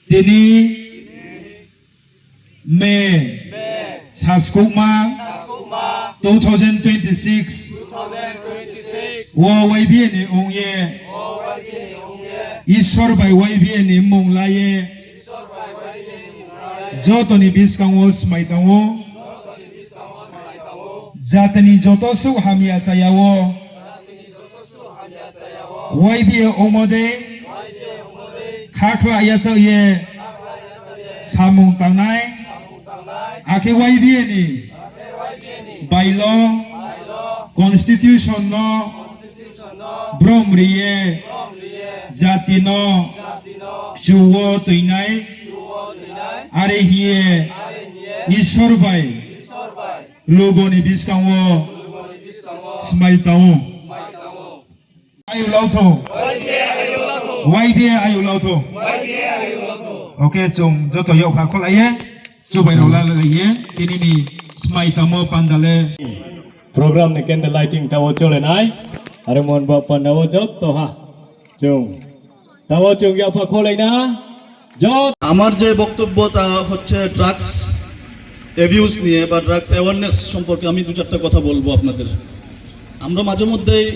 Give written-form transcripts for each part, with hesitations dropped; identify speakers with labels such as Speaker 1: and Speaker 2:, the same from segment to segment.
Speaker 1: Tini May Saskuma 2026 Wo YBN Ongye Ishor by YBN Monglaye Jotoni Biskangos Maitango Jatani Jotosu Hamia Chayawo YBN Omode Kakla Yasaye Samung Tangnai Ake YBN by law Constitution no Bromriye Jati no Chuwo Tuinai Are Hie Ishor by Logoni Biskangwo Smaitao Ayu Lauto YBN Ayu Lauto Okay chung joto yo phakol aye chubai ro la ye tini ni Smaitamo Pandale
Speaker 2: program ni candle lighting tawo chole nai are mon ba panawo jot to ha chung tawo chung ya phakol ai na jot
Speaker 3: আমার যে বক্তব্য তা হচ্ছে drugs abuse নিয়ে বা drugs awareness সম্পর্কে আমি দু চারটা কথা বলবো আপনাদের। আমরা মাঝে মধ্যেই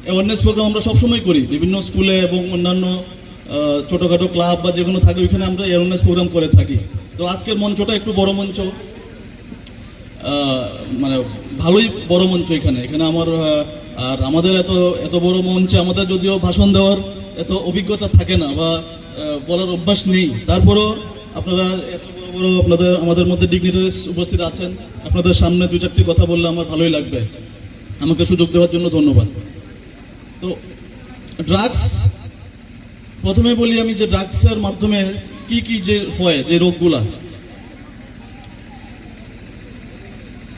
Speaker 3: অ্যাওয়ারনেস প্রোগ্রাম আমরা সবসময় করি বিভিন্ন স্কুলে এবং অন্যান্য ছোটোখাটো ক্লাব বা যেগুলো থাকে ওইখানে আমরা অ্যাওয়ারনেস প্রোগ্রাম করে থাকি। তো আজকের মঞ্চটা একটু বড় মঞ্চ, মানে ভালোই বড় মঞ্চ এখানে আমার আর আমাদের এত বড় মঞ্চে আমাদের যদিও ভাষণ দেওয়ার এত অভিজ্ঞতা থাকে না বা বলার অভ্যাস নেই, তারপরেও আপনারা এত বড় আমাদের মধ্যে ডিগনিটারিজ উপস্থিত আছেন, আপনাদের সামনে দু চারটি কথা বললে আমার ভালোই লাগবে। আমাকে সুযোগ দেওয়ার জন্য ধন্যবাদ। তো ড্রাগস প্রথমে বলি আমি যে ড্রাগসের মাধ্যমে কি কি যে হয় যে রোগগুলা,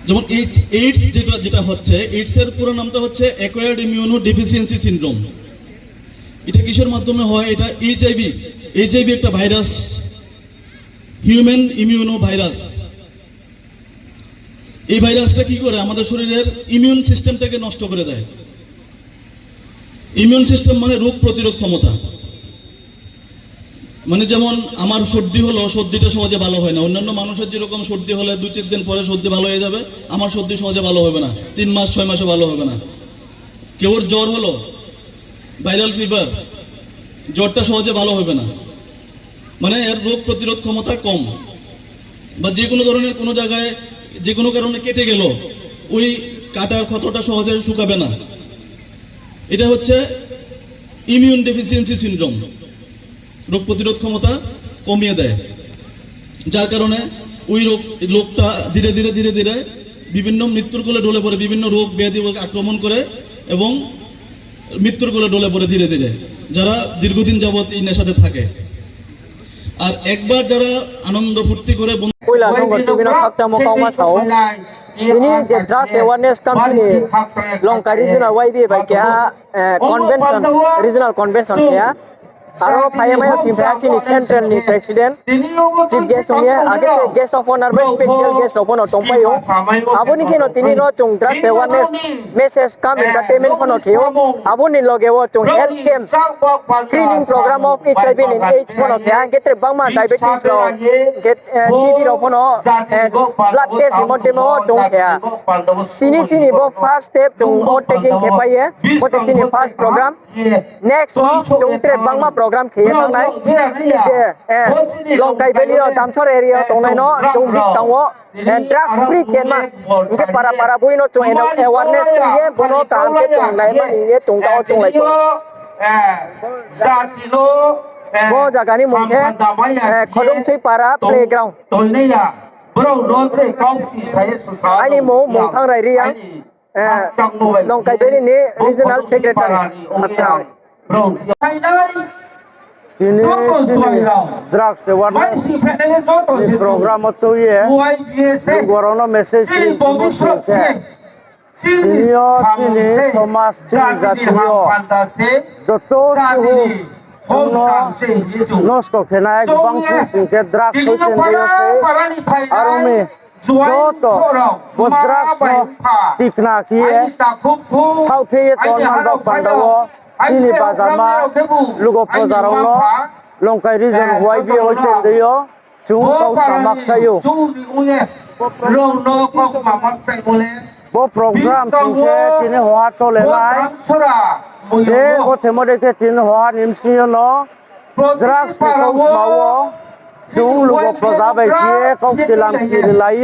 Speaker 3: যেমন এইডস যেটা হচ্ছে, এইডস এর পুরো নামটা হচ্ছে অ্যাকোয়ার্ড ইমিউনো ডেফিসিয়েন্সি সিনড্রোম। এটা কিসের মাধ্যমে হয়? এটা এইচআইভি একটা ভাইরাস, হিউম্যান ইমিউনো ভাইরাস। এই ভাইরাসটা কি করে আমাদের শরীরের ইমিউন সিস্টেমটাকে নষ্ট করে দেয়। ইমিউন সিস্টেম মানে রোগ প্রতিরোধ ক্ষমতা। মানে যেমন আমার সর্দি হলো, সর্দিটা সহজে ভালো হয় না। অন্যান্য মানুষের যেরকম সর্দি হলে 2-4 দিন পরে সর্দি ভালো হয়ে যাবে, আমার সর্দি সহজে ভালো হবে না, 3 মাস 6 মাসে ভালো হবে না। কেউর জ্বর হলো, ভাইরাল ফিভার, জ্বরটা সহজে ভালো হবে না, মানে এর রোগ প্রতিরোধ ক্ষমতা কম। বা যে কোনো ধরনের কোনো জায়গায় যে কোনো কারণে কেটে গেল, ওই কাটার ক্ষতটা সহজে শুকাবে না। এটা হচ্ছে ইমিউন ডেফিসিয়েন্সি সিনড্রোম, রোগ প্রতিরোধ ক্ষমতা কমিয়ে দেয়, যার কারণে ওই লোকটা ধীরে ধীরে ধীরে ধীরে বিভিন্ন মৃত্যুর কোলে ঢলে পড়ে, বিভিন্ন রোগ ব্যাধি আক্রমণ করে এবং মৃত্যুর কোলে ঢলে পড়ে ধীরে ধীরে, যারা দীর্ঘদিন যাবৎ এই নেশাতে থাকে। আর একবার যারা আনন্দ ফুর্তি করে
Speaker 4: ini the drug awareness company Longkai regional YB by kya convention regional convention kya aro payamaya simpati ni central ni president chief guest ongye age guest of honor by special guest of honor tompayo aboni kino tini ro chung drug awareness message come entertainment phono kyo aboni loge wo chung health camp screening program of HIV and AIDS phono kya getre bangma diabetes ro get TB ro phono blood test mo chung kya tini bo first step chung o taking khepaye o tini first program next chung tre bangma program khie tang nai Longkai Valley or Damsor area tong nai no chung bis tang wo drugs free ken ma ke para bui no chung awareness ye bono kam ke chung nai ma ye chung ta chung lai bo jaga ni mungke khodong chei para playground ani mo mong thang rai riang Longkai Valley ni regional secretary
Speaker 5: ini drugs awareness program itu ya, corona message senior sini Thomas Jatiyo, joto suhu নষ্ট খেনায় গোবাं সিংকে দ্রাগস হইছেন দেয়াছে আরমি যত বদ্রাগস টিকনা কিয়ে সাউথে তলমান rock পান্ডাও চিনি বাজারমা Lugo প্রজারাवनो Lankai reason ওয়াইবি হইছেন দেয় চুং cow মাকসায়ু bo program singke tini hoa chole nai je o themode ke tin hoa nimsiyo no drugs ko mawo chung lugo proja bai tie ko tilam kir lai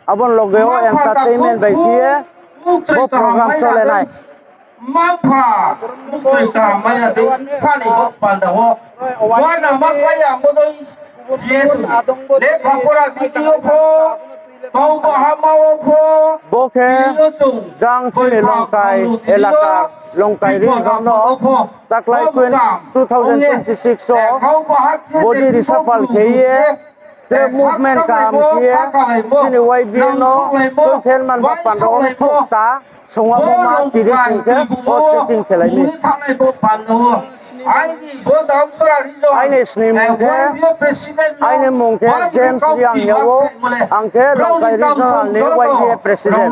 Speaker 5: abon logeo entertainment bai tie bo program chole nai
Speaker 6: mapha muka maya de sani ko panda ho wana makaya modoi yesu le khapora video pho kau bahamawo pho
Speaker 5: boke jang chini longkai elaka longkai region no taklai 2026 so body reshuffle kheye the movement kam kheye chini YB no containment pandaw thokta songwa ma kiri singke o checking khelai ni aine snim ke aine mongke James Yang yawo angke longkai regional ni YB president